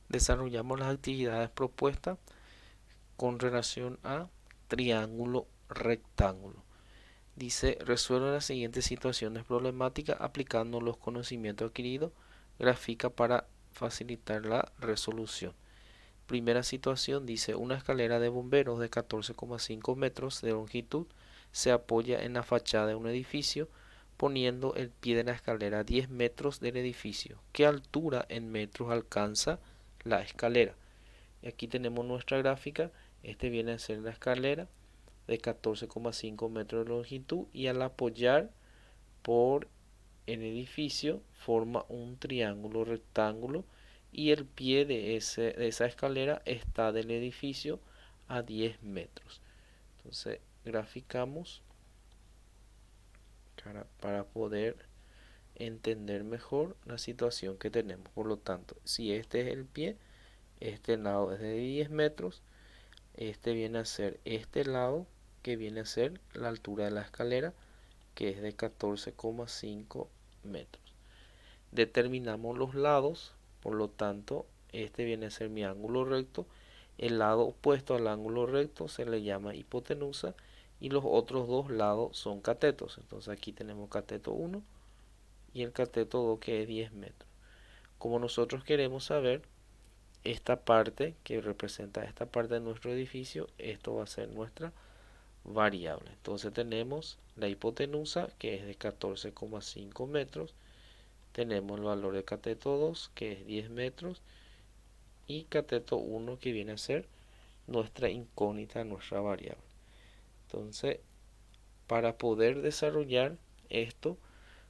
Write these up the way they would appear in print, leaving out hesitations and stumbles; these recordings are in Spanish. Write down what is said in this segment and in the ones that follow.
Desarrollamos las actividades propuestas con relación a triángulo rectángulo. Dice, resuelve las siguientes situaciones problemáticas aplicando los conocimientos adquiridos. Grafica para facilitar la resolución. Primera situación dice, una escalera de bomberos de 14,5 metros de longitud se apoya en la fachada de un edificio poniendo el pie de la escalera a 10 metros del edificio. ¿Qué altura en metros alcanza la escalera? Y aquí tenemos nuestra gráfica. Este viene a ser la escalera de 14,5 metros de longitud y al apoyar por el edificio forma un triángulo rectángulo y el pie de esa escalera está del edificio a 10 metros. Entonces graficamos para poder entender mejor la situación que tenemos. Por lo tanto, si este es el pie, este lado es de 10 metros, este viene a ser este lado que viene a ser la altura de la escalera que es de 14,5 metros. Determinamos los lados, por lo tanto, este viene a ser mi ángulo recto. El lado opuesto al ángulo recto se le llama hipotenusa y los otros dos lados son catetos. Entonces aquí tenemos cateto 1 y el cateto 2 que es 10 metros. Como nosotros queremos saber esta parte que representa esta parte de nuestro edificio, esto va a ser nuestra variable. Entonces tenemos la hipotenusa que es de 14,5 metros. Tenemos el valor de cateto 2 que es 10 metros y cateto 1 que viene a ser nuestra incógnita, nuestra variable. Entonces, para poder desarrollar esto,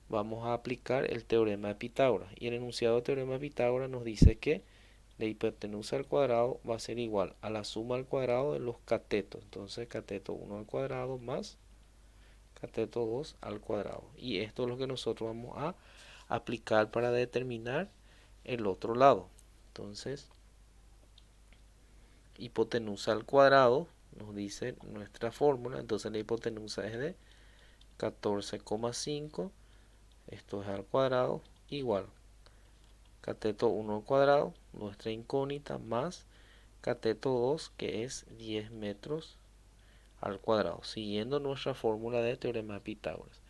vamos a aplicar el teorema de Pitágoras. Y el enunciado del teorema de Pitágoras nos dice que la hipotenusa al cuadrado va a ser igual a la suma al cuadrado de los catetos. Entonces, cateto 1 al cuadrado más cateto 2 al cuadrado. Y esto es lo que nosotros vamos a aplicar para determinar el otro lado. Entonces, hipotenusa al cuadrado nos dice nuestra fórmula. Entonces la hipotenusa es de 14,5. Esto es al cuadrado igual cateto 1 al cuadrado, nuestra incógnita, más cateto 2 que es 10 metros al cuadrado, siguiendo nuestra fórmula de teorema de Pitágoras.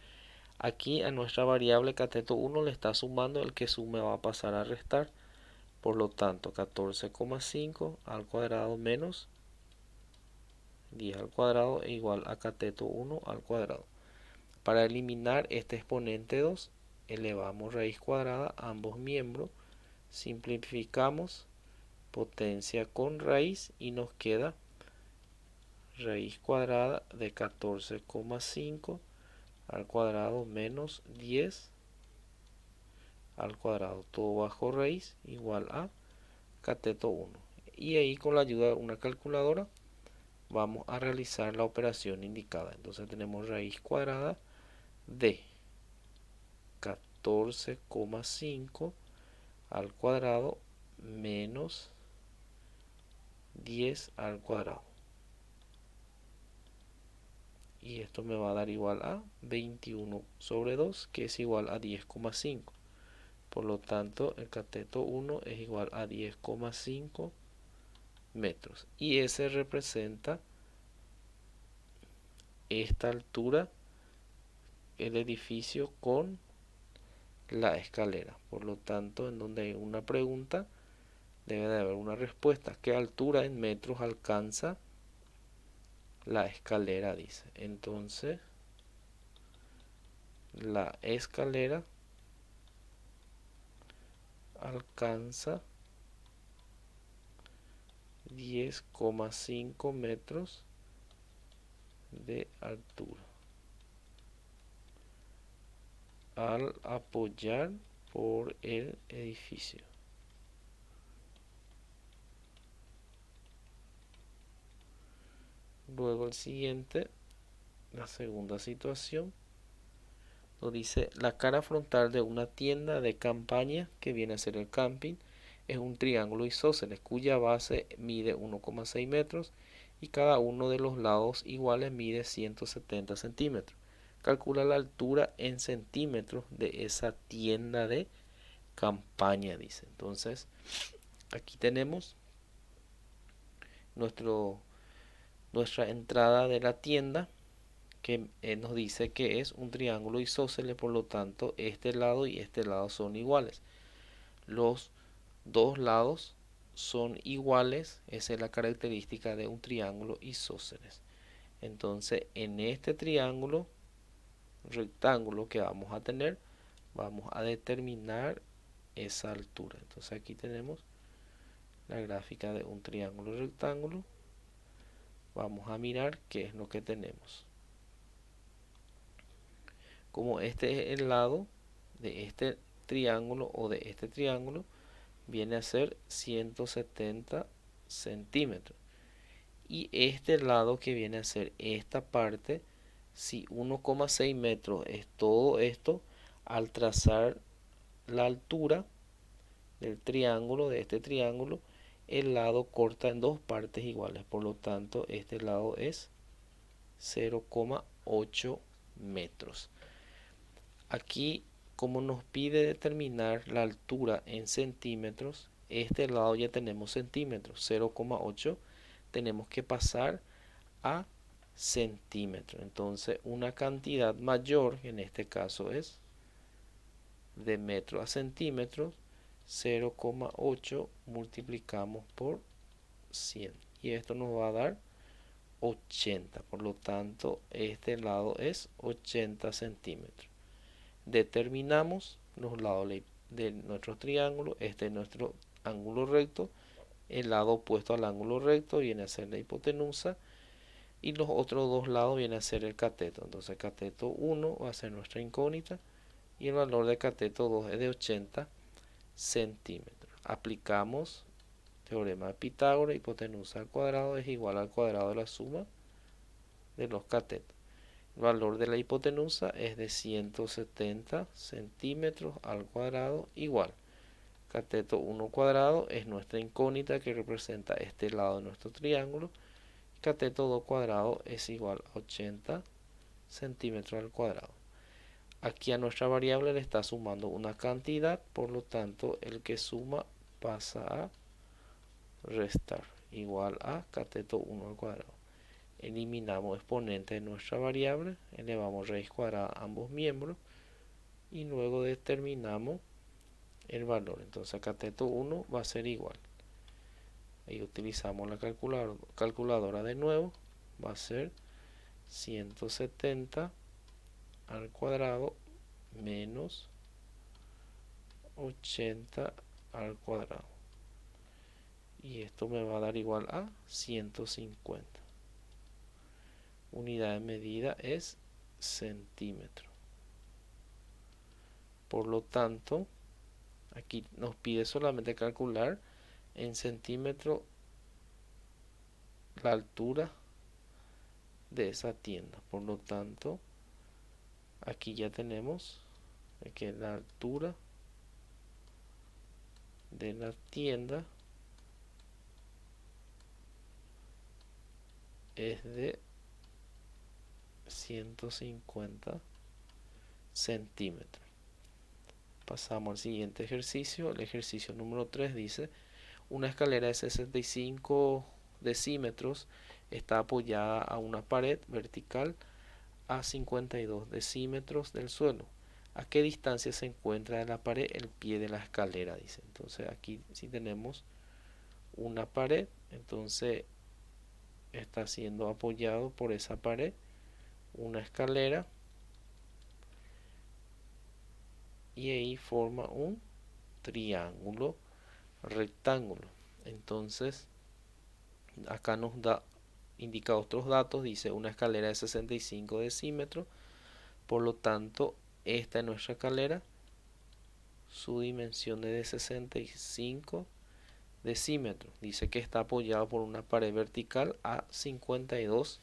Aquí a nuestra variable cateto 1 le está sumando, el que sume va a pasar a restar. Por lo tanto, 14,5 al cuadrado menos 10 al cuadrado es igual a cateto 1 al cuadrado. Para eliminar este exponente 2, elevamos raíz cuadrada a ambos miembros. Simplificamos potencia con raíz y nos queda raíz cuadrada de 14,5 al cuadrado menos 10 al cuadrado, todo bajo raíz igual a cateto 1. Y ahí con la ayuda de una calculadora vamos a realizar la operación indicada. Entonces tenemos raíz cuadrada de 14,5 al cuadrado menos 10 al cuadrado. Y esto me va a dar igual a 21 sobre 2, que es igual a 10,5. Por lo tanto, el cateto 1 es igual a 10,5 metros. Y ese representa esta altura, el edificio con la escalera. Por lo tanto, en donde hay una pregunta, debe de haber una respuesta. ¿Qué altura en metros alcanza la escalera? Dice. Entonces, la escalera alcanza 10,5 metros de altura al apoyar por el edificio. Luego el siguiente, la segunda situación, nos dice la cara frontal de una tienda de campaña que viene a ser el camping es un triángulo isósceles cuya base mide 1,6 metros y cada uno de los lados iguales mide 170 centímetros. Calcula la altura en centímetros de esa tienda de campaña, dice. Entonces, Aquí tenemos nuestra entrada de la tienda que nos dice que es un triángulo isósceles, por lo tanto este lado y este lado son iguales. Los dos lados son iguales, esa es la característica de un triángulo isósceles. Entonces en este triángulo rectángulo que vamos a tener, vamos a determinar esa altura. Entonces aquí tenemos la gráfica de un triángulo rectángulo. Vamos a mirar qué es lo que tenemos. Como este es el lado de este triángulo o de este triángulo, viene a ser 170 centímetros. Y este lado que viene a ser esta parte, si 1,6 metros es todo esto, al trazar la altura del triángulo, de este triángulo, el lado corta en dos partes iguales. Por lo tanto, este lado es 0,8 metros. Aquí, como nos pide determinar la altura en centímetros, este lado ya tenemos centímetros, 0,8, tenemos que pasar a centímetros. Entonces, una cantidad mayor, en este caso es de metro a centímetros, 0,8 multiplicamos por 100. Y esto nos va a dar 80. Por lo tanto, este lado es 80 centímetros. Determinamos los lados de nuestro triángulo. Este es nuestro ángulo recto. El lado opuesto al ángulo recto viene a ser la hipotenusa. Y los otros dos lados viene a ser el cateto. Entonces cateto 1 va a ser nuestra incógnita. Y el valor de cateto 2 es de 80 centímetros. Aplicamos teorema de Pitágoras. Hipotenusa al cuadrado es igual al cuadrado de la suma de los catetos. El valor de la hipotenusa es de 170 centímetros al cuadrado igual. Cateto 1 cuadrado es nuestra incógnita que representa este lado de nuestro triángulo. Cateto 2 cuadrado es igual a 80 centímetros al cuadrado. Aquí a nuestra variable le está sumando una cantidad, por lo tanto el que suma pasa a restar, igual a cateto 1 al cuadrado. Eliminamos exponente de nuestra variable, elevamos raíz cuadrada a ambos miembros y luego determinamos el valor. Entonces cateto 1 va a ser igual. Ahí utilizamos la calculadora de nuevo, va a ser 170 al cuadrado menos 80 al cuadrado. Y esto me va a dar igual a 150. Unidad de medida es centímetro. Por lo tanto, aquí nos pide solamente calcular en centímetros la altura de esa tienda. Por lo tanto, aquí ya tenemos que la altura de la tienda es de 150 centímetros. Pasamos al siguiente ejercicio. El ejercicio número 3 dice: una escalera de 65 decímetros está apoyada a una pared vertical a 52 decímetros del suelo. ¿A qué distancia se encuentra de la pared el pie de la escalera? Dice. Entonces aquí si tenemos una pared, entonces está siendo apoyado por esa pared una escalera y ahí forma un triángulo rectángulo. Entonces acá nos indica otros datos. Dice una escalera de 65 decímetros, por lo tanto esta es nuestra escalera, su dimensión es de 65 decímetros. Dice que está apoyado por una pared vertical a 52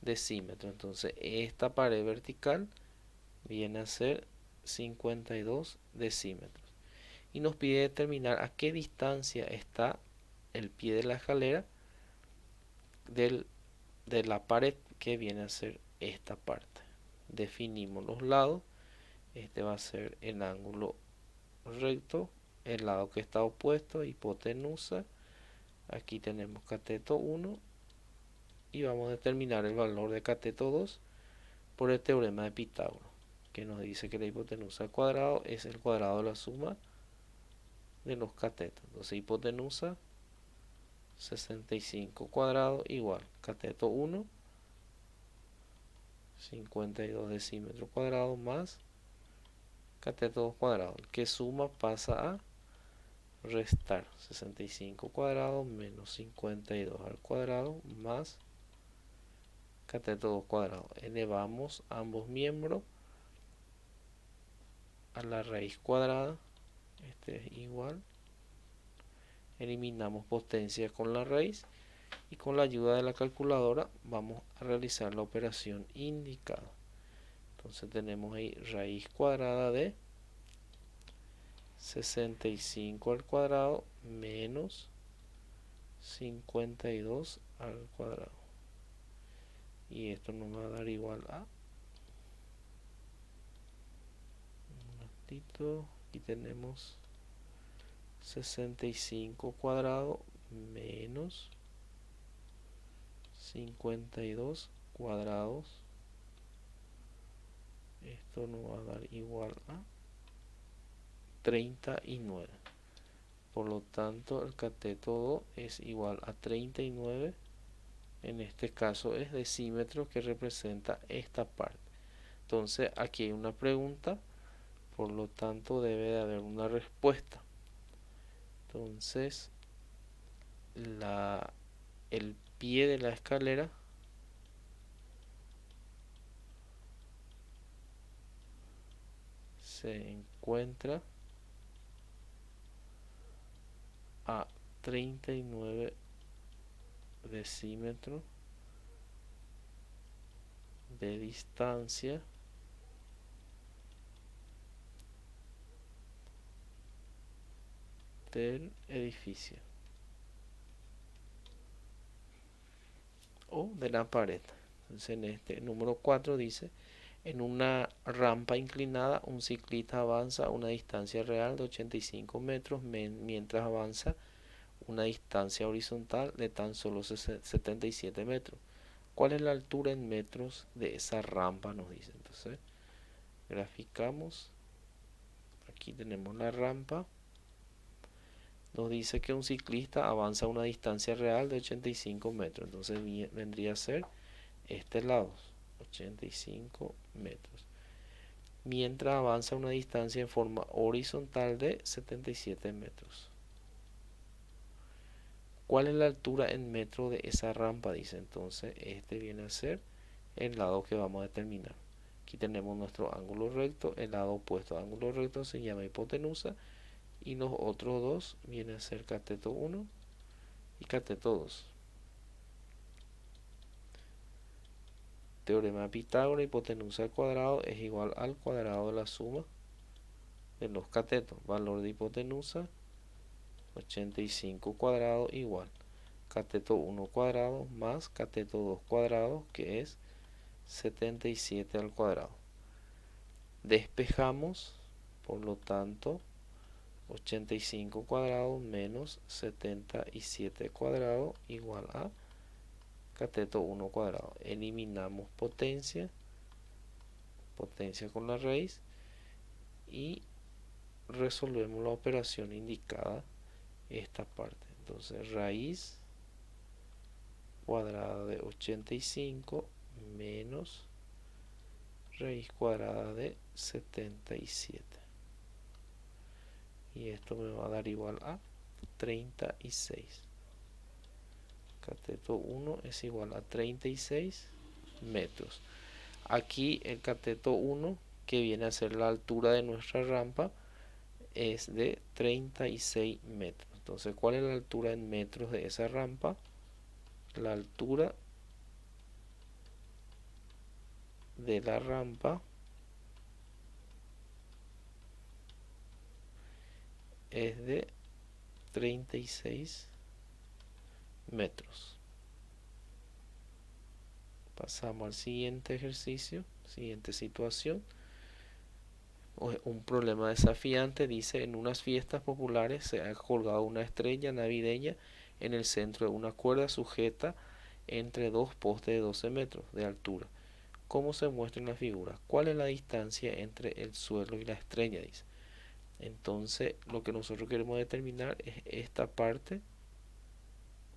decímetros. Entonces esta pared vertical viene a ser 52 decímetros. Y nos pide determinar a qué distancia está el pie de la escalera de la pared, que viene a ser esta parte. Definimos los lados. Este va a ser el ángulo recto el lado que está opuesto, hipotenusa. Aquí tenemos cateto 1 y vamos a determinar el valor de cateto 2 por el teorema de Pitágoras, que nos dice que la hipotenusa al cuadrado es el cuadrado de la suma de los catetos. Entonces hipotenusa 65 cuadrado igual cateto 1, 52 decímetros cuadrados más cateto 2 cuadrado. El que suma pasa a restar 65 cuadrado menos 52 al cuadrado más cateto 2 cuadrado. Elevamos ambos miembros a la raíz cuadrada. Este es igual. Eliminamos potencia con la raíz y con la ayuda de la calculadora vamos a realizar la operación indicada. Entonces tenemos ahí raíz cuadrada de 65 al cuadrado menos 52 al cuadrado. Y esto nos va a dar igual a... Un ratito, aquí tenemos 65 cuadrado menos 52 cuadrados. Esto nos va a dar igual a 39. Por lo tanto, el cateto 2 es igual a 39. En este caso es decímetros, que representa esta parte. Entonces, aquí hay una pregunta, por lo tanto debe de haber una respuesta. Entonces, el pie de la escalera se encuentra a 39 decímetros de distancia del edificio o de la pared. Entonces en este número 4 dice: en una rampa inclinada un ciclista avanza a una distancia real de 85 metros mientras avanza una distancia horizontal de tan solo 77 metros. ¿Cuál es la altura en metros de esa rampa? Nos dice. Entonces graficamos. Aquí tenemos la rampa. Nos dice que un ciclista avanza a una distancia real de 85 metros. Entonces vendría a ser este lado, 85 metros. Mientras avanza a una distancia en forma horizontal de 77 metros. ¿Cuál es la altura en metros de esa rampa? Dice. Entonces este viene a ser el lado que vamos a determinar. Aquí tenemos nuestro ángulo recto. El lado opuesto al ángulo recto se llama hipotenusa. Y los otros dos vienen a ser cateto 1 y cateto 2. Teorema de Pitágoras: hipotenusa al cuadrado es igual al cuadrado de la suma de los catetos. Valor de hipotenusa 85 cuadrado igual cateto 1 cuadrado más cateto 2 cuadrado, que es 77 al cuadrado. Despejamos, por lo tanto 85 cuadrado menos 77 cuadrado igual a cateto 1 cuadrado. Eliminamos potencia con la raíz y resolvemos la operación indicada, esta parte. Entonces raíz cuadrada de 85 menos raíz cuadrada de 77. Y esto me va a dar igual a 36. Cateto 1 es igual a 36 metros. Aquí el cateto 1, que viene a ser la altura de nuestra rampa, es de 36 metros. Entonces, ¿cuál es la altura en metros de esa rampa? La altura de la rampa es de 36 metros. Pasamos al siguiente ejercicio, siguiente situación. Un problema desafiante dice: en unas fiestas populares se ha colgado una estrella navideña en el centro de una cuerda sujeta entre dos postes de 12 metros de altura. ¿Cómo se muestra en la figura? ¿Cuál es la distancia entre el suelo y la estrella? Dice. Entonces, lo que nosotros queremos determinar es esta parte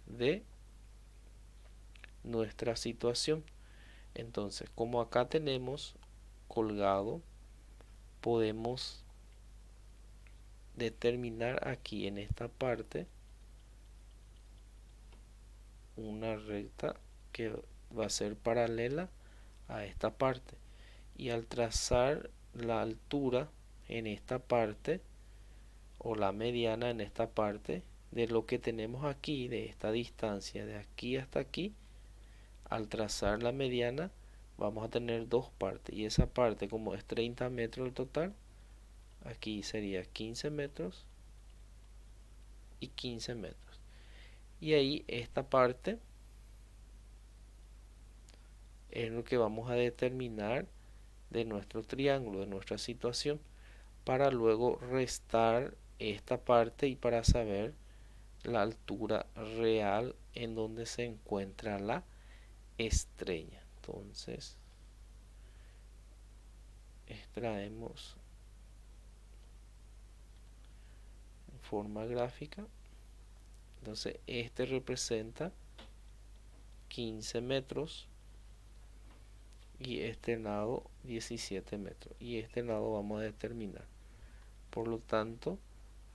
de nuestra situación. Entonces, como acá tenemos colgado, podemos determinar aquí en esta parte una recta que va a ser paralela a esta parte, y al trazar la altura en esta parte o la mediana en esta parte de lo que tenemos aquí, de esta distancia de aquí hasta aquí, al trazar la mediana vamos a tener dos partes, y esa parte, como es 30 metros el total, aquí sería 15 metros y 15 metros. Y ahí esta parte es lo que vamos a determinar de nuestro triángulo, de nuestra situación, para luego restar esta parte y para saber la altura real en donde se encuentra la estrella. Entonces, extraemos en forma gráfica. Entonces, este representa 15 metros y este lado 17 metros, y este lado vamos a determinar. Por lo tanto,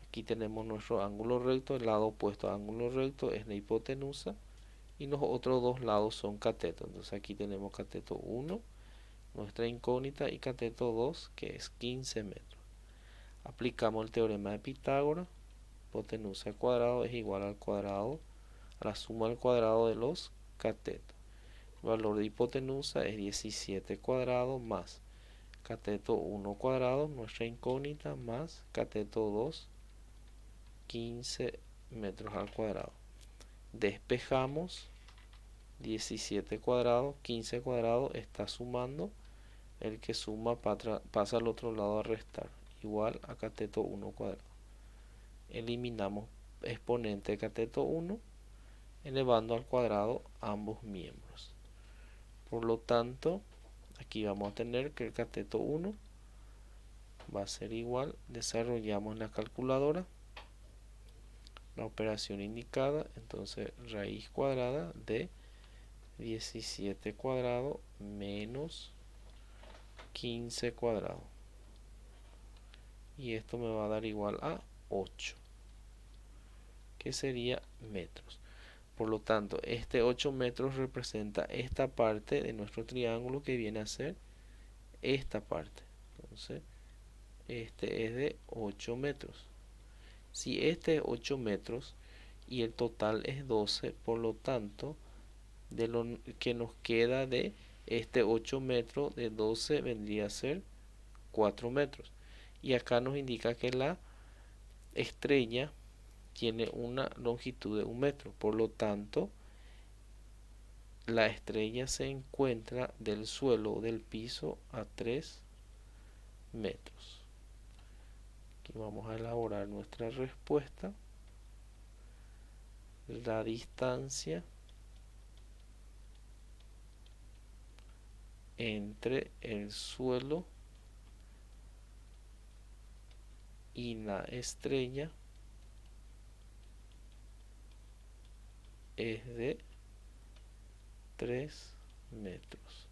aquí tenemos nuestro ángulo recto. El lado opuesto a ángulo recto es la hipotenusa y los otros dos lados son catetos. Entonces aquí tenemos cateto 1, nuestra incógnita, y cateto 2, que es 15 metros. Aplicamos el teorema de Pitágoras. Hipotenusa al cuadrado es igual al cuadrado, a la suma al cuadrado de los catetos. El valor de hipotenusa es 17 cuadrado más cateto 1 cuadrado, nuestra incógnita, más cateto 2, 15 metros al cuadrado. Despejamos 17 cuadrado, 15 cuadrado, está sumando. El que suma pasa al otro lado a restar, igual a cateto 1 cuadrado. Eliminamos exponente de cateto 1, elevando al cuadrado ambos miembros. Por lo tanto, aquí vamos a tener que el cateto 1 va a ser igual, desarrollamos en la calculadora la operación indicada. Entonces, raíz cuadrada de 17 cuadrado menos 15 cuadrado, y esto me va a dar igual a 8, que sería metros. Por lo tanto, este 8 metros representa esta parte de nuestro triángulo, que viene a ser esta parte. Entonces, este es de 8 metros. Si este es 8 metros y el total es 12, por lo tanto, de lo que nos queda de este 8 metros, de 12 vendría a ser 4 metros. Y acá nos indica que la estrella tiene una longitud de 1 metro. Por lo tanto, la estrella se encuentra del suelo o del piso a 3 metros. Aquí vamos a elaborar nuestra respuesta. La distancia entre el suelo y la estrella es de 3 metros.